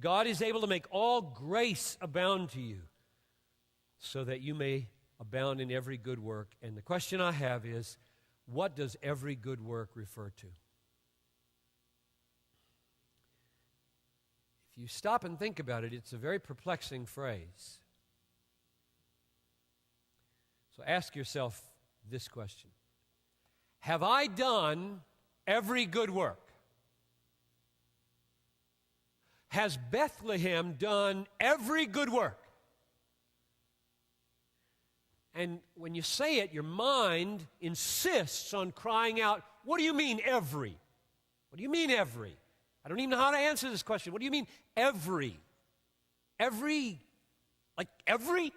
God is able to make all grace abound to you, so that you may abound in every good work. And the question I have is, what does every good work refer to? If you stop and think about it, it's a very perplexing phrase. So ask yourself this question. Have I done every good work? Has Bethlehem done every good work? And when you say it, your mind insists on crying out, what do you mean every? What do you mean every? I don't even know how to answer this question. What do you mean every? Every? Like every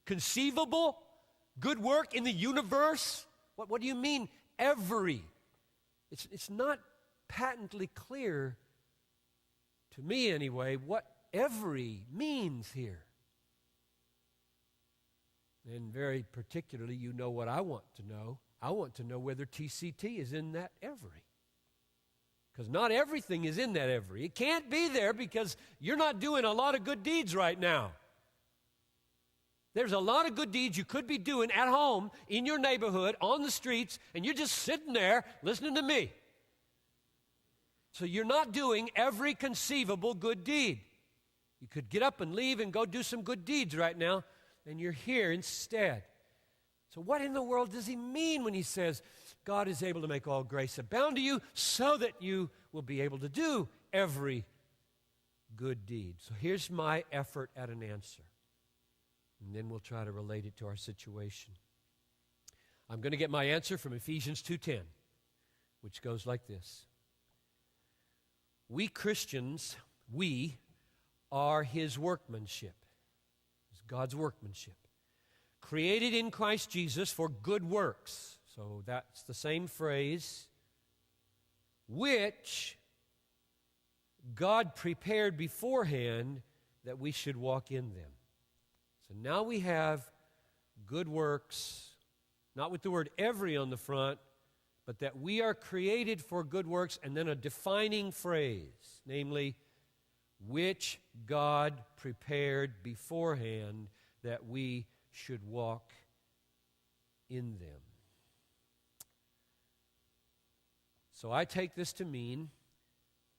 conceivable good work in the universe? What do you mean every? It's not patently clear, to me anyway, what every means here. And very particularly, you know what I want to know. I want to know whether TCT is in that every. Because not everything is in that every. It can't be there because you're not doing a lot of good deeds right now. There's a lot of good deeds you could be doing at home, in your neighborhood, on the streets, and you're just sitting there listening to me. So you're not doing every conceivable good deed. You could get up and leave and go do some good deeds right now, and you're here instead. So what in the world does he mean when he says, God is able to make all grace abound to you so that you will be able to do every good deed? So here's my effort at an answer. And then we'll try to relate it to our situation. I'm going to get my answer from Ephesians 2:10, which goes like this. We Christians, we are his workmanship. It's God's workmanship. Created in Christ Jesus for good works. So that's the same phrase, which God prepared beforehand that we should walk in them. So now we have good works, not with the word every on the front, but that we are created for good works, and then a defining phrase, namely, which God prepared beforehand that we should walk in them. So I take this to mean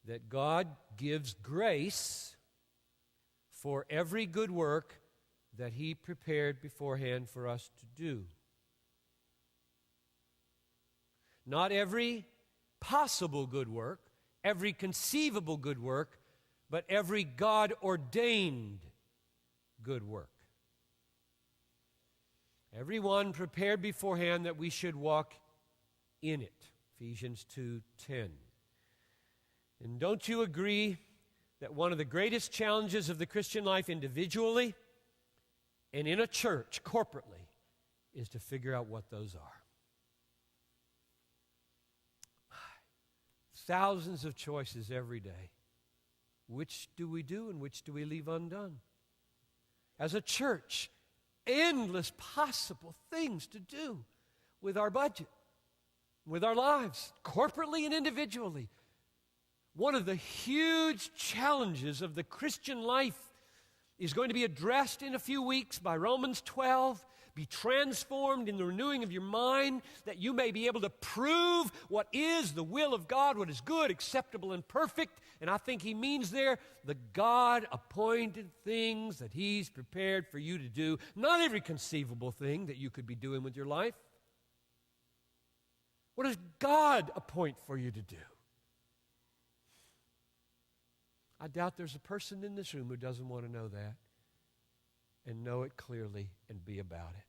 that God gives grace for every good work that he prepared beforehand for us to do. Not every possible good work, every conceivable good work, but every God-ordained good work. Every one prepared beforehand that we should walk in it. Ephesians 2:10. And don't you agree that one of the greatest challenges of the Christian life individually and in a church corporately is to figure out what those are? Thousands of choices every day. Which do we do and which do we leave undone? As a church, endless possible things to do with our budget, with our lives, corporately and individually. One of the huge challenges of the Christian life is going to be addressed in a few weeks by Romans 12. Be transformed in the renewing of your mind, that you may be able to prove what is the will of God, what is good, acceptable, and perfect. And I think he means there the God-appointed things that he's prepared for you to do. Not every conceivable thing that you could be doing with your life. What does God appoint for you to do? I doubt there's a person in this room who doesn't want to know that and know it clearly and be about it.